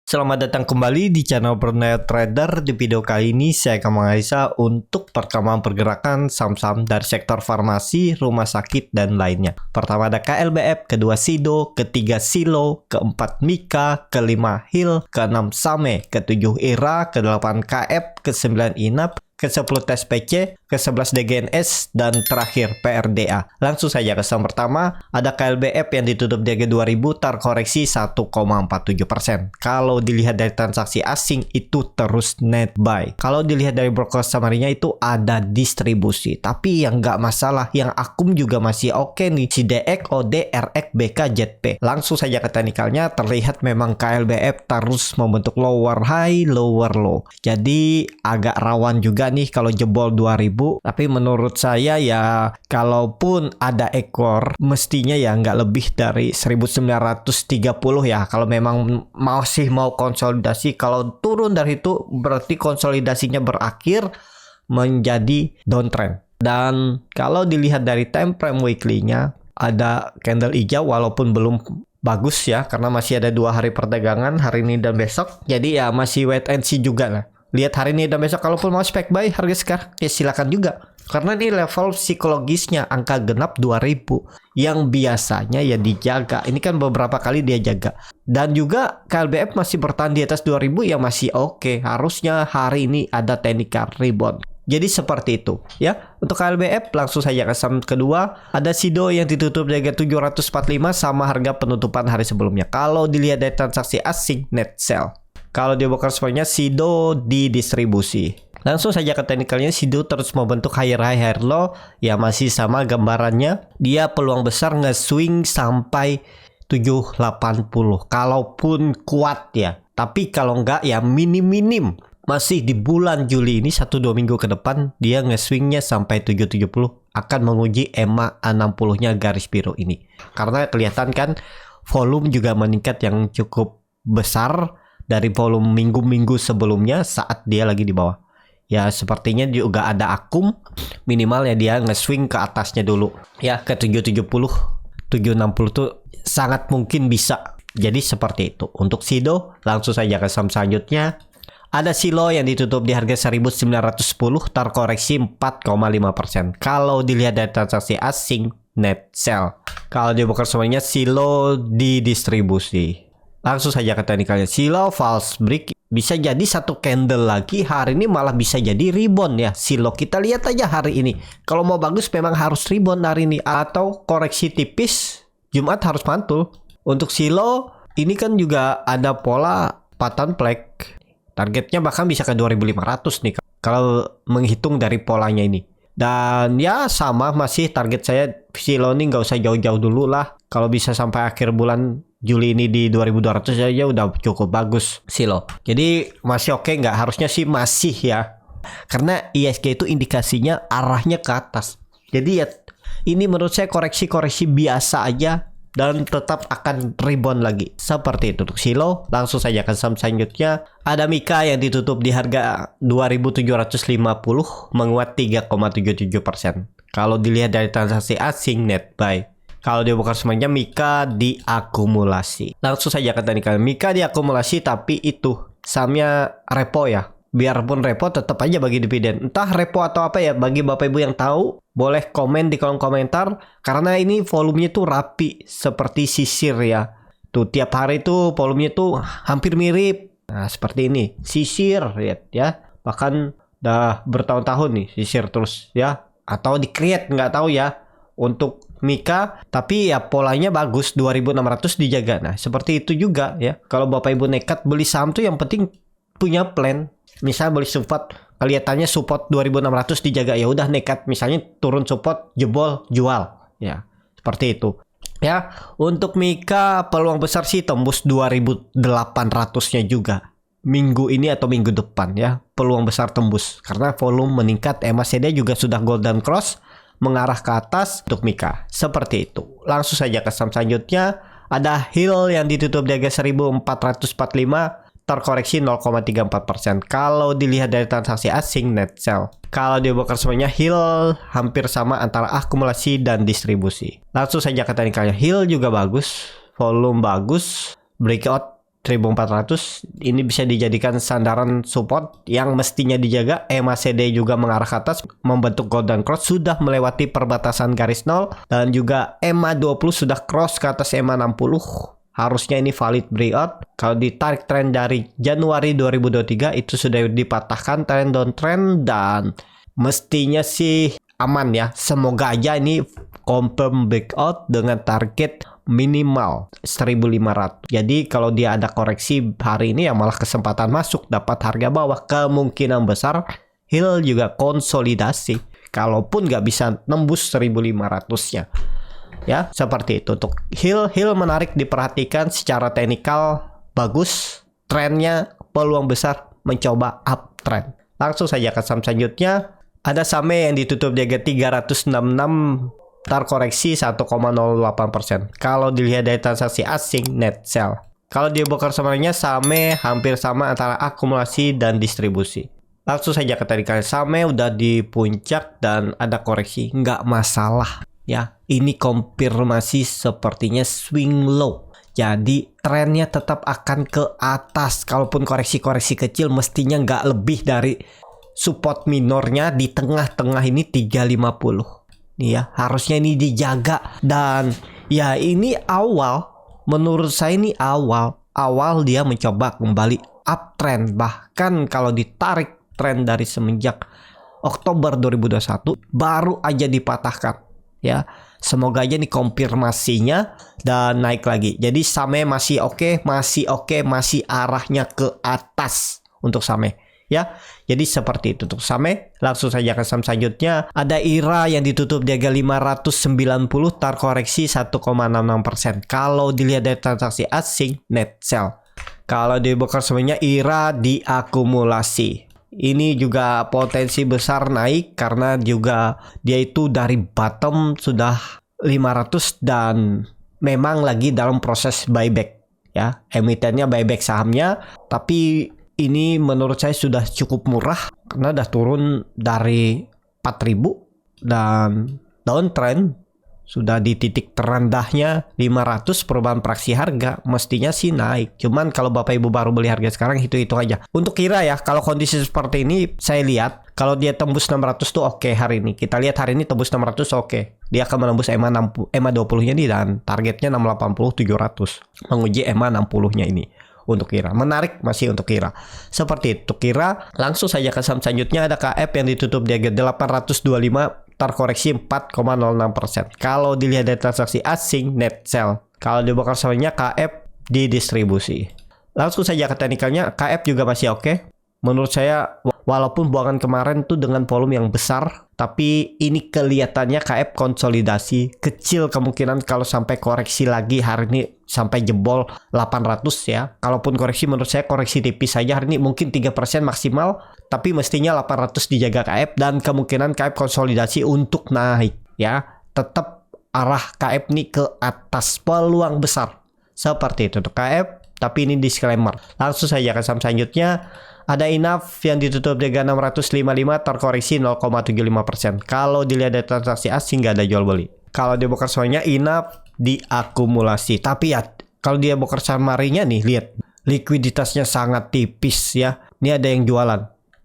Selamat datang kembali di channel Burnout Trader. Di video kali ini saya akan menganalisa untuk perkembangan pergerakan saham-saham dari sektor farmasi, rumah sakit, dan lainnya. Pertama ada KLBF, kedua SIDO, ketiga SILO, keempat MIKA, kelima HIL, keenam SAME, ketujuh IRA, kedelapan KF, kesembilan INAP, ke-10 TSPC, ke-11 DGNS, dan terakhir PRDA. Langsung saja ke saham pertama, ada KLBF yang ditutup di harga 2000, terkoreksi 1,47%. Kalau dilihat dari transaksi asing, itu terus net buy. Kalau dilihat dari broker summary-nya itu ada distribusi. Tapi yang nggak masalah, yang akum juga masih oke nih. Si DX, OD, RX, BK, ZP. Langsung saja ke teknikalnya, terlihat memang KLBF terus membentuk lower high, lower low. Jadi agak rawan juga nih kalau jebol 2000, tapi menurut saya ya kalaupun ada ekor mestinya ya nggak lebih dari 1930 ya, kalau memang masih mau konsolidasi. Kalau turun dari itu berarti konsolidasinya berakhir menjadi downtrend. Dan kalau dilihat dari time frame weekly-nya ada candle hijau walaupun belum bagus ya, karena masih ada 2 hari perdagangan, hari ini dan besok. Jadi ya masih wait and see juga lah. Lihat hari ini dan besok, kalaupun mau spek buy harga sekarang ya silakan juga. Karena ini level psikologisnya angka genap 2000 yang biasanya ya dijaga. Ini kan beberapa kali dia jaga. Dan juga KLBF masih bertahan di atas 2000 yang masih oke. Harusnya hari ini ada technical rebound. Jadi seperti itu ya. Untuk KLBF langsung saja ke saham kedua, ada SIDO yang ditutup di harga 745 sama harga penutupan hari sebelumnya. Kalau dilihat dari transaksi asing, net sell. Kalau di broker semuanya SIDO di distribusi. Langsung saja ke teknikalnya, SIDO terus membentuk higher high, higher low. Ya masih sama gambarannya. Dia peluang besar nge-swing sampai 780. Kalaupun kuat ya. Tapi kalau enggak ya minim-minim. Masih di bulan Juli ini 1-2 minggu ke depan dia nge-swingnya sampai 770. Akan menguji EMA 60-nya garis biru ini. Karena kelihatan kan volume juga meningkat yang cukup besar dari volume minggu-minggu sebelumnya saat dia lagi di bawah. Ya sepertinya juga ada akum, minimal ya dia nge-swing ke atasnya dulu. Ya ke 770, 760 tuh sangat mungkin bisa. Jadi seperti itu. Untuk SIDO langsung saja ke saham selanjutnya. Ada SILO yang ditutup di harga 1910, terkoreksi 4,5%. Kalau dilihat dari transaksi asing, net sell. Kalau di broker semuanya SILO di distribusi. Langsung saja ke teknikalnya, SILO false break, bisa jadi satu candle lagi hari ini malah bisa jadi rebound ya SILO. Kita lihat aja hari ini. Kalau mau bagus memang harus rebound hari ini atau koreksi tipis Jumat harus mantul. Untuk SILO ini kan juga ada pola pattern flag. Targetnya bahkan bisa ke 2500 nih kalau menghitung dari polanya ini. Dan ya sama masih target saya SILO ini nggak usah jauh-jauh dulu lah. Kalau bisa sampai akhir bulan Juli ini di 2200 aja udah cukup bagus SILO. Jadi masih oke nggak? Harusnya sih masih ya. Karena ISG itu indikasinya arahnya ke atas. Jadi ya ini menurut saya koreksi-koreksi biasa aja dan tetap akan rebound lagi. Seperti itu untuk SILO. Langsung saja ke saham selanjutnya. Ada MIKA yang ditutup di harga 2750 menguat 3,77%. Kalau dilihat dari transaksi asing net buy. Kalau dia bukan semuanya MIKA diakumulasi. Langsung saja ke teknikal, MIKA diakumulasi tapi itu sahamnya repo ya. Biarpun repo tetap aja bagi dividen. Entah repo atau apa ya, bagi Bapak Ibu yang tahu boleh komen di kolom komentar. Karena ini volumenya tuh rapi seperti sisir ya. Tuh tiap hari tuh volumenya tuh hampir mirip. Nah seperti ini, sisir lihat ya. Bahkan udah bertahun-tahun nih sisir terus ya. Atau di-create nggak tahu ya. Untuk MIKA, tapi ya polanya bagus, 2600 dijaga. Nah seperti itu juga ya. Kalau Bapak Ibu nekat beli saham tuh yang penting punya plan. Misal beli support, kelihatannya support 2600 dijaga, ya udah nekat. Misalnya turun support, jebol, jual. Ya seperti itu. Ya untuk MIKA peluang besar sih tembus 2800-nya juga. Minggu ini atau minggu depan ya. Peluang besar tembus karena volume meningkat. MACD juga sudah golden cross mengarah ke atas untuk MIKA. Seperti itu. Langsung saja ke saham selanjutnya. Ada HIL yang ditutup di harga 1445, terkoreksi 0,34%. Kalau dilihat dari transaksi asing, net sell. Kalau di broker semuanya HIL hampir sama antara akumulasi dan distribusi. Langsung saja ke teknikalnya, HIL juga bagus, volume bagus, breakout 1400 ini bisa dijadikan sandaran support yang mestinya dijaga. EMA CD juga mengarah ke atas membentuk golden cross sudah melewati perbatasan garis 0, dan juga EMA 20 sudah cross ke atas EMA 60. Harusnya ini valid breakout. Kalau ditarik tren dari Januari 2023 itu sudah dipatahkan tren downtrend dan mestinya sih aman ya. Semoga aja ini confirm breakout dengan target minimal 1500. Jadi kalau dia ada koreksi hari ini ya malah kesempatan masuk dapat harga bawah. Kemungkinan besar Hill juga konsolidasi. Kalaupun nggak bisa nembus 1500-nya. Ya, seperti itu. Untuk Hill menarik diperhatikan secara teknikal bagus. Trennya peluang besar mencoba uptrend. Langsung saja ke saham selanjutnya. Ada SAME yang ditutup di harga 366, terkoreksi 1,08%. Kalau dilihat dari transaksi asing, net sell. Kalau di broker sebenarnya SAME hampir sama antara akumulasi dan distribusi. Langsung saja ke tadi kali SAME udah di puncak dan ada koreksi, nggak masalah ya. Ini konfirmasi sepertinya swing low. Jadi trennya tetap akan ke atas. Kalaupun koreksi-koreksi kecil mestinya nggak lebih dari support minornya di tengah-tengah ini 350. Nih ya, harusnya ini dijaga. Dan ya ini awal, menurut saya ini awal dia mencoba kembali uptrend. Bahkan kalau ditarik tren dari semenjak Oktober 2021 baru aja dipatahkan ya. Semoga aja nih konfirmasinya dan naik lagi. Jadi SAME masih oke, masih arahnya ke atas untuk SAME. Ya, jadi seperti itu untuk SAME. Langsung saja ke saham selanjutnya. Ada IRA yang ditutup di harga 590, terkoreksi 1,66%. Kalau dilihat dari transaksi asing, net sell. Kalau di broker semuanya IRA diakumulasi. Ini juga potensi besar naik karena juga dia itu dari bottom sudah 500 dan memang lagi dalam proses buyback ya. Emitennya buyback sahamnya, tapi ini menurut saya sudah cukup murah karena udah turun dari 4.000 dan downtrend sudah di titik terendahnya 500 perubahan praksi harga, mestinya sih naik. Cuman kalau Bapak Ibu baru beli harga sekarang itu aja. Untuk kira ya, kalau kondisi seperti ini saya lihat kalau dia tembus 600 tuh oke hari ini. Kita lihat hari ini tembus 600 oke. Dia akan menembus EMA 60, EMA 20-nya nih dan targetnya 680 700. Menguji EMA 60-nya ini. Untuk kira menarik masih untuk kira seperti itu. Kira langsung saja ke saham selanjutnya. Ada KF yang ditutup di harga 825, terkoreksi 4,06%. Kalau dilihat dari transaksi asing, net sell. Kalau di broker semuanya KF di distribusi. Langsung saja ke teknikalnya. KF juga masih oke. Menurut saya walaupun buangan kemarin tuh dengan volume yang besar, tapi ini kelihatannya KF konsolidasi. Kecil kemungkinan kalau sampai koreksi lagi hari ini sampai jebol 800 ya. Kalaupun koreksi menurut saya koreksi tipis saja hari ini mungkin 3% maksimal, tapi mestinya 800 dijaga KF dan kemungkinan KF konsolidasi untuk naik ya. Tetap arah KF nih ke atas, peluang besar. Seperti itu untuk KF, tapi ini disclaimer. Langsung saja ke saham selanjutnya. Ada INAF yang ditutup di harga 655, terkoreksi 0,75%. Kalau dilihat dari transaksi asing nggak ada jual beli. Kalau di broker semuanya INAF diakumulasi. Tapi ya kalau dia broker samarinya nih lihat likuiditasnya sangat tipis ya. Ini ada yang jualan.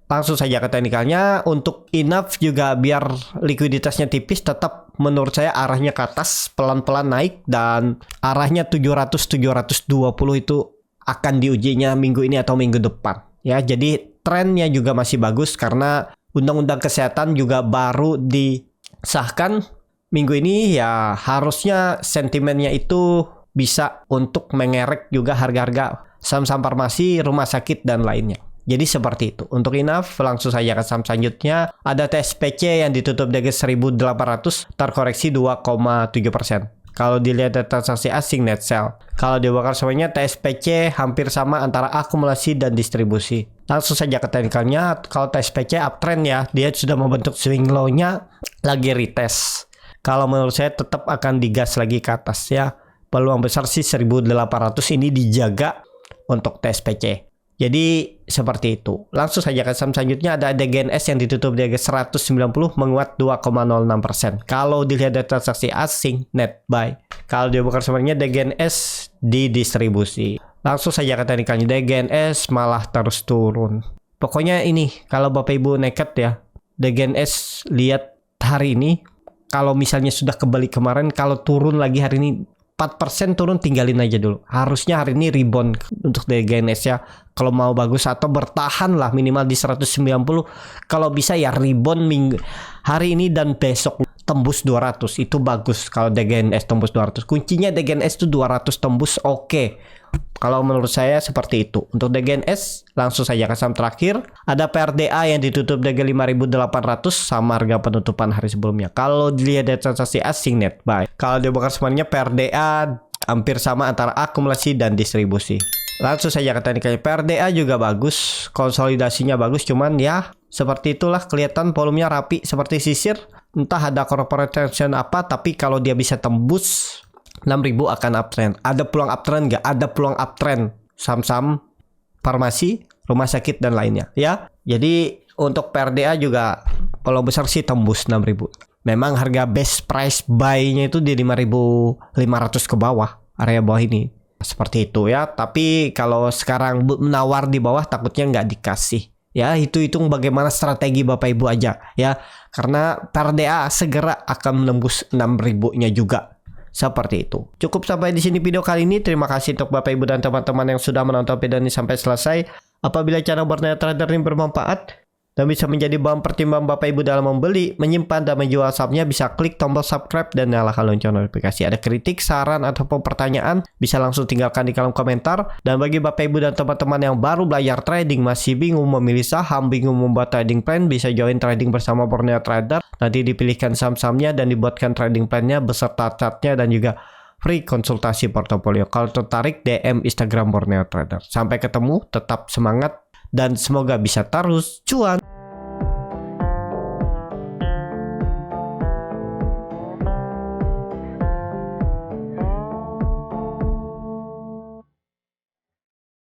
Langsung saja ke teknikalnya. Untuk INAF juga biar likuiditasnya tipis, tetap menurut saya arahnya ke atas, pelan-pelan naik dan arahnya 700-720 itu akan diujinya minggu ini atau minggu depan. Ya, jadi trennya juga masih bagus karena undang-undang kesehatan juga baru disahkan minggu ini ya, harusnya sentimennya itu bisa untuk mengerek juga harga-harga saham-saham farmasi, rumah sakit dan lainnya. Jadi seperti itu. Untuk INAF langsung saja ke saham selanjutnya. Ada TSPC yang ditutup di 1.800, terkoreksi 2,7%. Kalau dilihat dari transaksi asing, net sell. Kalau di broker semuanya TSPC hampir sama antara akumulasi dan distribusi. Langsung saja ke teknikalnya. Kalau TSPC uptrend ya, dia sudah membentuk swing low-nya lagi retest. Kalau menurut saya tetap akan digas lagi ke atas ya. Peluang besar sih 1.800 ini dijaga untuk TSPC. Jadi seperti itu. Langsung saja ke saham selanjutnya. Ada DGNS yang ditutup di harga 190, menguat 2,06%. Kalau dilihat dari transaksi asing, net buy. Kalau di broker sebenarnya DGNS di distribusi. Langsung saja ke teknikalnya, DGNS malah terus turun. Pokoknya ini, kalau Bapak Ibu nekat ya, DGNS lihat hari ini, kalau misalnya sudah kembali kemarin, kalau turun lagi hari ini 4% turun, tinggalin aja dulu. Harusnya hari ini rebound untuk DGNS ya. Kalau mau bagus atau bertahan lah minimal di 190. Kalau bisa ya rebound minggu hari ini dan besok tembus 200. Itu bagus kalau DGNS tembus 200. Kuncinya DGNS itu 200 tembus oke. Kalau menurut saya seperti itu. Untuk DGNS langsung saja ke saham terakhir. Ada PRDA yang ditutup DG 5.800 sama harga penutupan hari sebelumnya. Kalau dilihat dari transaksi asing net buy. Kalau dibongkar semuanya PRDA hampir sama antara akumulasi dan distribusi. Langsung saja ke tekniknya. PRDA juga bagus. Konsolidasinya bagus, cuman ya seperti itulah, kelihatan volumenya rapi seperti sisir. Entah ada corporate tension apa, tapi kalau dia bisa tembus 6.000 akan uptrend. Ada peluang uptrend nggak? Ada peluang uptrend. Saham-saham farmasi, rumah sakit dan lainnya ya. Jadi untuk PRDA juga kalau besar sih tembus 6.000. Memang harga best price buy-nya itu di 5.500 ke bawah, area bawah ini. Seperti itu ya. Tapi kalau sekarang menawar di bawah takutnya nggak dikasih. Ya, itu hitung bagaimana strategi Bapak Ibu aja ya. Karena PRDA segera akan menembus 6.000-nya juga. Seperti itu. Cukup sampai di sini video kali ini. Terima kasih untuk Bapak Ibu dan teman-teman yang sudah menonton video ini sampai selesai. Apabila channel Borneo Trader ini bermanfaat dan bisa menjadi bahan pertimbangan Bapak Ibu dalam membeli, menyimpan, dan menjual sahamnya, bisa klik tombol subscribe dan nyalakan lonceng notifikasi. Ada kritik, saran, ataupun pertanyaan, bisa langsung tinggalkan di kolom komentar. Dan bagi Bapak Ibu dan teman-teman yang baru belajar trading, masih bingung memilih saham, bingung membuat trading plan, bisa join trading bersama Borneo Trader. Nanti dipilihkan saham-sahamnya dan dibuatkan trading plan-nya beserta chartnya dan juga free konsultasi portofolio. Kalau tertarik, DM Instagram Borneo Trader. Sampai ketemu, tetap semangat, dan semoga bisa terus cuan.